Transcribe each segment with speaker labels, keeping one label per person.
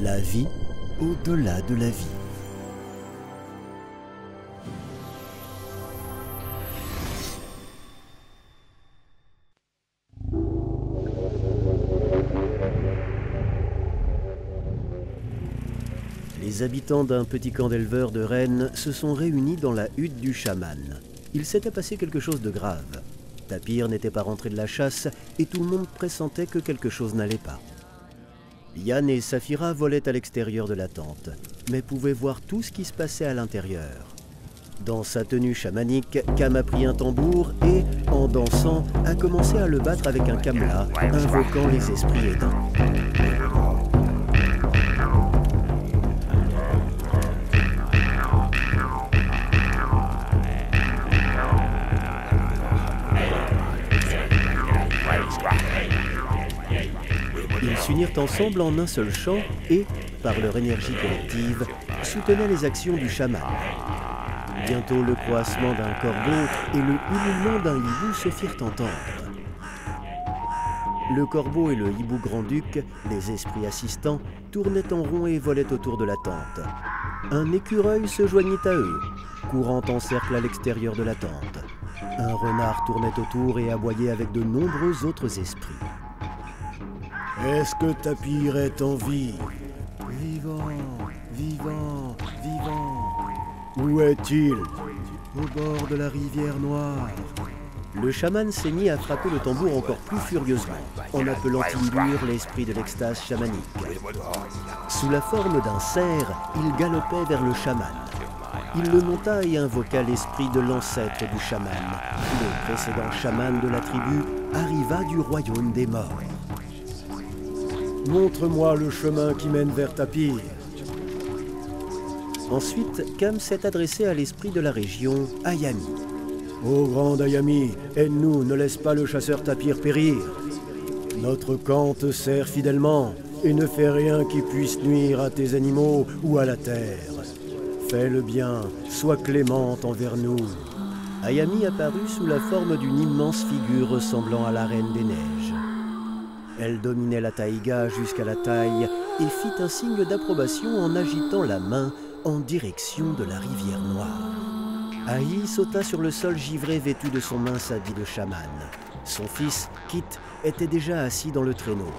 Speaker 1: La vie au-delà de la vie. Les habitants d'un petit camp d'éleveurs de rennes se sont réunis dans la hutte du chaman. Il s'était passé quelque chose de grave. Tapir n'était pas rentré de la chasse et tout le monde pressentait que quelque chose n'allait pas. Yann et Saphira volaient à l'extérieur de la tente, mais pouvaient voir tout ce qui se passait à l'intérieur. Dans sa tenue chamanique, Cam a pris un tambour et, en dansant, a commencé à le battre avec un camelas, invoquant les esprits aidants. Ils s'unirent ensemble en un seul chant et, par leur énergie collective, soutenaient les actions du chaman. Bientôt, le croassement d'un corbeau et le ululement d'un hibou se firent entendre. Le corbeau et le hibou grand-duc, les esprits assistants, tournaient en rond et volaient autour de la tente. Un écureuil se joignit à eux, courant en cercle à l'extérieur de la tente. Un renard tournait autour et aboyait avec de nombreux autres esprits. Est-ce que Tapir est en vie? Vivant, vivant, vivant. Où est-il? Au bord de la rivière Noire. Le chaman s'est mis à frapper le tambour encore plus furieusement, en appelant Timbur, l'esprit de l'extase chamanique. Sous la forme d'un cerf, il galopait vers le chaman. Il le monta et invoqua l'esprit de l'ancêtre du chaman. Le précédent chaman de la tribu arriva du royaume des morts. Montre-moi le chemin qui mène vers Tapir. Ensuite, Cam s'est adressé à l'esprit de la région, Ayami. Ô grande Ayami, aide-nous, ne laisse pas le chasseur Tapir périr. Notre camp te sert fidèlement et ne fais rien qui puisse nuire à tes animaux ou à la terre. Fais le bien, sois clémente envers nous. Ayami apparut sous la forme d'une immense figure ressemblant à la reine des neiges. Elle dominait la taïga jusqu'à la taille et fit un signe d'approbation en agitant la main en direction de la rivière Noire. Aïe sauta sur le sol givré vêtu de son mince habit de chaman. Son fils, Kit, était déjà assis dans le traîneau.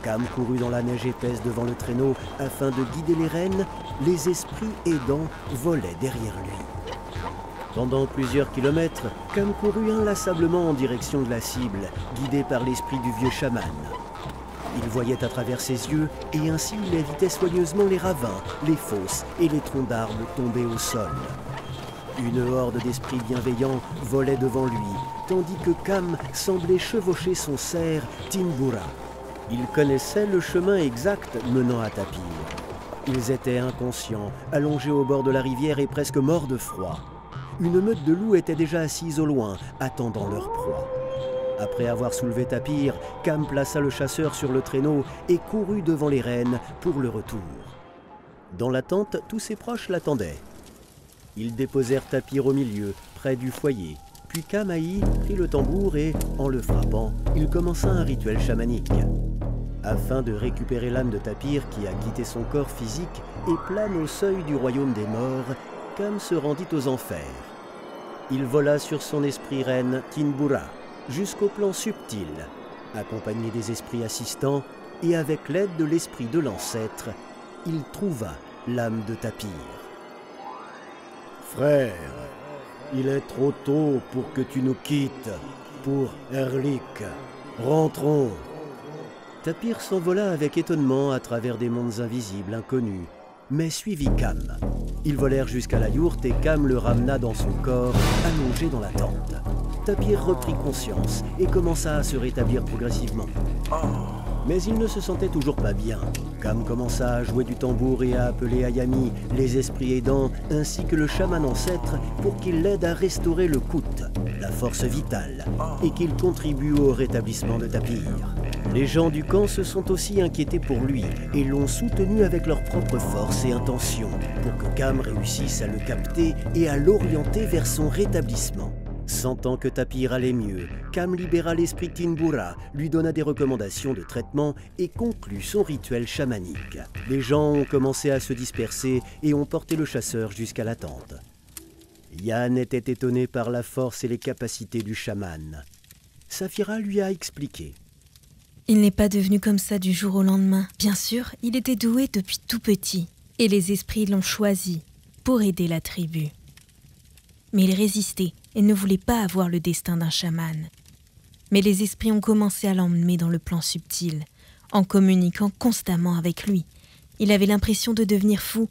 Speaker 1: Cam courut dans la neige épaisse devant le traîneau afin de guider les rennes. Les esprits aidants volaient derrière lui. Pendant plusieurs kilomètres, Cam courut inlassablement en direction de la cible, guidé par l'esprit du vieux chaman. Il voyait à travers ses yeux et ainsi il évitait soigneusement les ravins, les fosses et les troncs d'arbres tombés au sol. Une horde d'esprits bienveillants volait devant lui, tandis que Cam semblait chevaucher son cerf Timbura. Il connaissait le chemin exact menant à Tapir. Ils étaient inconscients, allongés au bord de la rivière et presque morts de froid. Une meute de loups était déjà assise au loin, attendant leur proie. Après avoir soulevé Tapir, Cam plaça le chasseur sur le traîneau et courut devant les rennes pour le retour. Dans la tente, tous ses proches l'attendaient. Ils déposèrent Tapir au milieu, près du foyer. Puis Cam prit le tambour et, en le frappant, il commença un rituel chamanique. Afin de récupérer l'âme de Tapir qui a quitté son corps physique et plane au seuil du royaume des morts, Cam se rendit aux enfers. Il vola sur son esprit reine Tinbura jusqu'au plan subtil, accompagné des esprits assistants et avec l'aide de l'esprit de l'ancêtre, il trouva l'âme de Tapir. Frère, il est trop tôt pour que tu nous quittes, pour Erlik. Rentrons. Tapir s'envola avec étonnement à travers des mondes invisibles inconnus, mais suivit Cam. Ils volèrent jusqu'à la yourte et Cam le ramena dans son corps, allongé dans la tente. Tapir reprit conscience et commença à se rétablir progressivement. Mais il ne se sentait toujours pas bien. Cam commença à jouer du tambour et à appeler Ayami, les esprits aidants, ainsi que le chaman ancêtre pour qu'il l'aide à restaurer le Kout, la force vitale, et qu'il contribue au rétablissement de Tapir. Les gens du camp se sont aussi inquiétés pour lui et l'ont soutenu avec leur propre force et intention pour que Cam réussisse à le capter et à l'orienter vers son rétablissement. Sentant que Tapir allait mieux, Kam libéra l'esprit Tinbura, lui donna des recommandations de traitement et conclut son rituel chamanique. Les gens ont commencé à se disperser et ont porté le chasseur jusqu'à la tente. Yann était étonné par la force et les capacités du chaman. Saphira lui a expliqué.
Speaker 2: Il n'est pas devenu comme ça du jour au lendemain. Bien sûr, il était doué depuis tout petit et les esprits l'ont choisi pour aider la tribu. Mais il résistait et ne voulait pas avoir le destin d'un chaman. Mais les esprits ont commencé à l'emmener dans le plan subtil, en communiquant constamment avec lui. Il avait l'impression de devenir fou.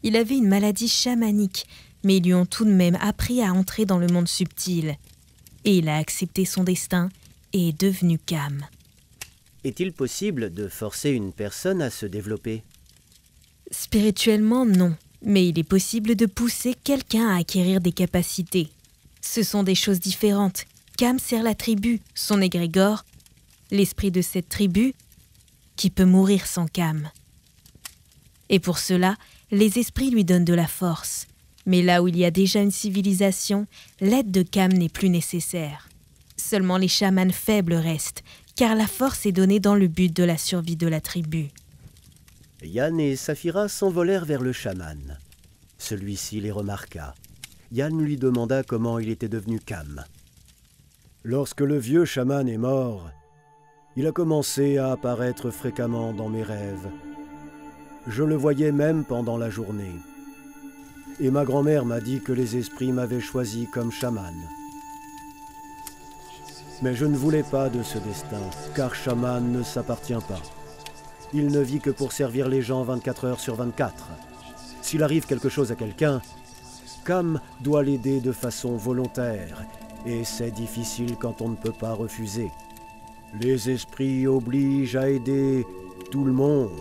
Speaker 2: Il avait une maladie chamanique, mais ils lui ont tout de même appris à entrer dans le monde subtil. Et il a accepté son destin et est devenu Kam.
Speaker 1: Est-il possible de forcer une personne à se développer?
Speaker 2: Spirituellement, non. Mais il est possible de pousser quelqu'un à acquérir des capacités. Ce sont des choses différentes. Kam sert la tribu, son égrégore, l'esprit de cette tribu, qui peut mourir sans Kam. Et pour cela, les esprits lui donnent de la force. Mais là où il y a déjà une civilisation, l'aide de Kam n'est plus nécessaire. Seulement les chamans faibles restent, car la force est donnée dans le but de la survie de la tribu.
Speaker 1: Yann et Saphira s'envolèrent vers le chaman. Celui-ci les remarqua. Yann lui demanda comment il était devenu Kam. Lorsque le vieux chaman est mort, il a commencé à apparaître fréquemment dans mes rêves. Je le voyais même pendant la journée. Et ma grand-mère m'a dit que les esprits m'avaient choisi comme chaman. Mais je ne voulais pas de ce destin, car chaman ne s'appartient pas. Il ne vit que pour servir les gens 24 heures sur 24. S'il arrive quelque chose à quelqu'un, Kam doit l'aider de façon volontaire, et c'est difficile quand on ne peut pas refuser. Les esprits obligent à aider tout le monde.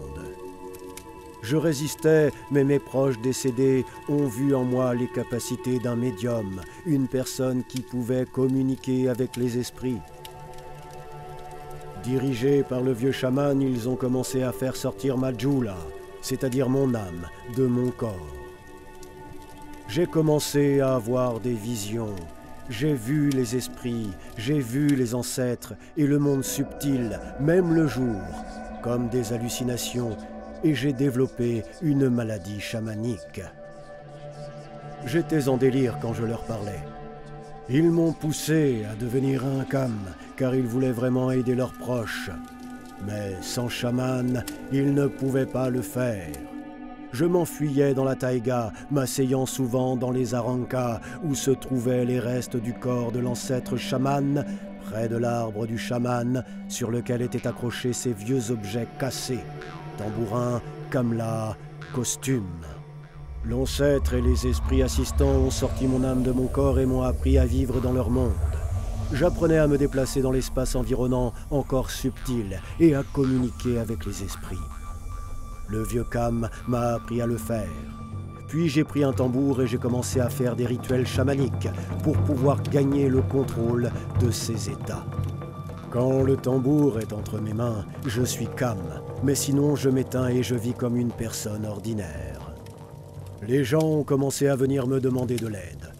Speaker 1: Je résistais, mais mes proches décédés ont vu en moi les capacités d'un médium, une personne qui pouvait communiquer avec les esprits. Dirigés par le vieux chaman, ils ont commencé à faire sortir ma djoula, c'est-à-dire mon âme, de mon corps. J'ai commencé à avoir des visions. J'ai vu les esprits, j'ai vu les ancêtres et le monde subtil, même le jour, comme des hallucinations, et j'ai développé une maladie chamanique. J'étais en délire quand je leur parlais. Ils m'ont poussé à devenir un Kam, car ils voulaient vraiment aider leurs proches. Mais sans chaman, ils ne pouvaient pas le faire. Je m'enfuyais dans la taïga, m'asseyant souvent dans les arancas où se trouvaient les restes du corps de l'ancêtre chaman, près de l'arbre du chaman, sur lequel étaient accrochés ces vieux objets cassés. Tambourin, camelot, costume. L'ancêtre et les esprits assistants ont sorti mon âme de mon corps et m'ont appris à vivre dans leur monde. J'apprenais à me déplacer dans l'espace environnant, encore subtil, et à communiquer avec les esprits. Le vieux Kam m'a appris à le faire. Puis j'ai pris un tambour et j'ai commencé à faire des rituels chamaniques pour pouvoir gagner le contrôle de ces états. Quand le tambour est entre mes mains, je suis Kam, mais sinon je m'éteins et je vis comme une personne ordinaire. Les gens ont commencé à venir me demander de l'aide.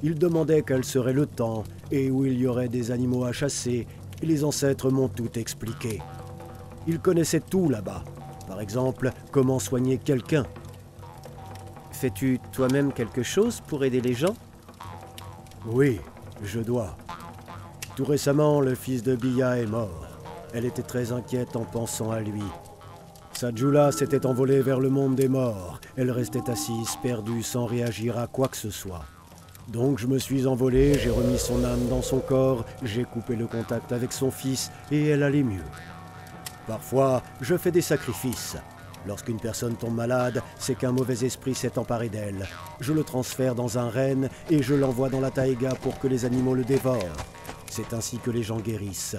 Speaker 1: Ils demandaient quel serait le temps et où il y aurait des animaux à chasser, et les ancêtres m'ont tout expliqué. Ils connaissaient tout là-bas. Par exemple, comment soigner quelqu'un. Fais-tu toi-même quelque chose pour aider les gens? Oui, je dois. Tout récemment, le fils de Bia est mort. Elle était très inquiète en pensant à lui. Sa djoula s'était envolée vers le monde des morts. Elle restait assise, perdue, sans réagir à quoi que ce soit. Donc je me suis envolé, j'ai remis son âme dans son corps, j'ai coupé le contact avec son fils et elle allait mieux. Parfois, je fais des sacrifices. Lorsqu'une personne tombe malade, c'est qu'un mauvais esprit s'est emparé d'elle. Je le transfère dans un renne et je l'envoie dans la taïga pour que les animaux le dévorent. C'est ainsi que les gens guérissent.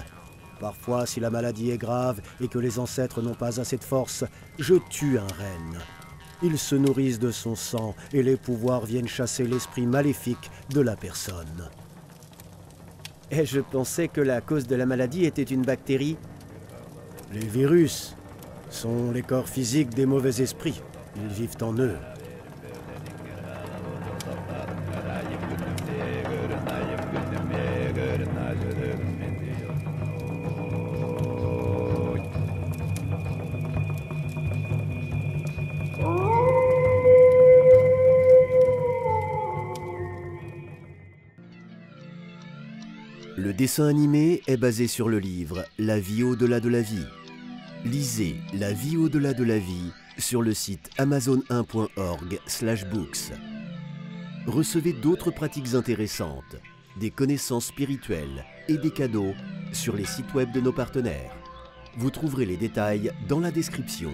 Speaker 1: Parfois, si la maladie est grave et que les ancêtres n'ont pas assez de force, je tue un renne. Ils se nourrissent de son sang et les pouvoirs viennent chasser l'esprit maléfique de la personne. Et je pensais que la cause de la maladie était une bactérie. Les virus sont les corps physiques des mauvais esprits. Ils vivent en eux. Le dessin animé est basé sur le livre La vie au-delà de la vie. Lisez La vie au-delà de la vie sur le site amazon1.org/books. Recevez d'autres pratiques intéressantes, des connaissances spirituelles et des cadeaux sur les sites web de nos partenaires. Vous trouverez les détails dans la description.